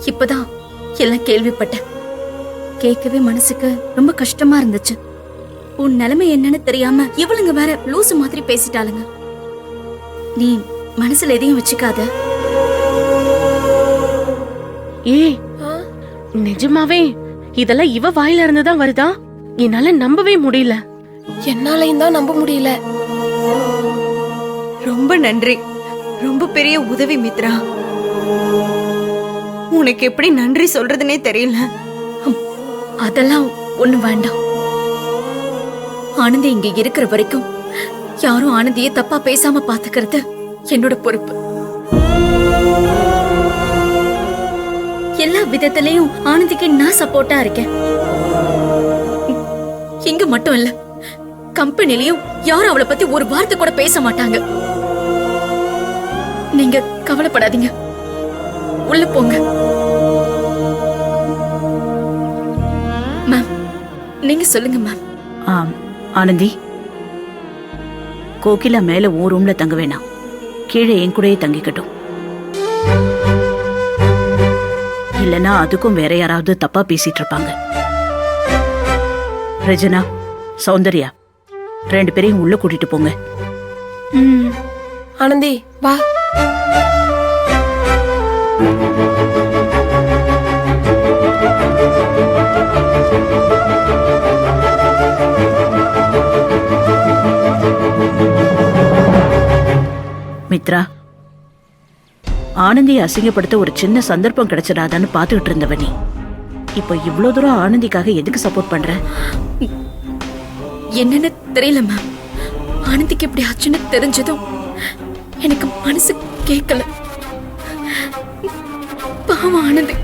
இப்பதான் எல்லாம் கேள்விப்பட்டேன். கேட்கவே மனசுக்கு ரொம்ப கஷ்டமா இருந்துச்சு. உன் நிலைமை என்னன்னு தெரியாம இவளுங்க வேற லூசு மாதிரி பேசிட்டாளுங்க. நீ மனசுல எதையும் வச்சுக்காத. ஏய், நிஜமாவே இதெல்லாம் இவ வாயில இருந்துதான் வருதா? என்னால நம்பவே முடியல. என்னாலையும் தான் நம்ப முடியல. ரொம்ப நன்றி, ரொம்ப பெரிய உதவி மித்ரா. உனக்கு எப்படி நன்றி சொல்றதுனே தெரியல. அதெல்லாம் ஒண்ணு வேண்டாம். ஆனந்தி இங்க இருக்கிற வரைக்கும் யாரும் ஆனந்தியை தப்பா பேசாம பாத்துக்கிறது என்னோட பொறுப்பு. எல்லா விதத்திலையும் ஆனந்திக்கு நான் சப்போர்ட்டா இருக்கேன். இங்க மட்டும் இல்ல, கம்பெனிலையும் யாரும் அவளை பத்தி ஒரு வார்த்தை கூட பேச மாட்டாங்க. நீங்க கவலைப்படாதீங்க, உள்ள போங்க. மேம், நீங்க சொல்லுங்க மேம். ஆனந்தி, கோகிலா மேல ஓ ரூம்ல தங்க வேணாம், கீழே என் கூடயே தங்கிக்கட்டும். இல்லனா அதுக்கும் வேற யாராவது தப்பா பேசிட்டு இருப்பாங்க. ரஜனா, சௌந்தர்யா, 2 பேரையும் உள்ள கூட்டிட்டு போங்க. ஆனந்தி வா. மித்ரா, ஆனந்தியை அசிங்கப்படுத்த ஒரு சின்ன சந்தர்ப்பம் கிடைச்சிடாதான்னு பாத்துக்கிட்டு இருந்தவ நீ இப்ப இவ்வளவு தூரம் ஆனந்திக்காக எதுக்கு சப்போர்ட் பண்ற? என்னன்னு தெரியல மேம். ஆனந்திக்கு இப்படி ஆச்சுன்னு தெரிஞ்சதும் எனக்கு மனசு கேட்கல. பாவம் ஆனந்தி.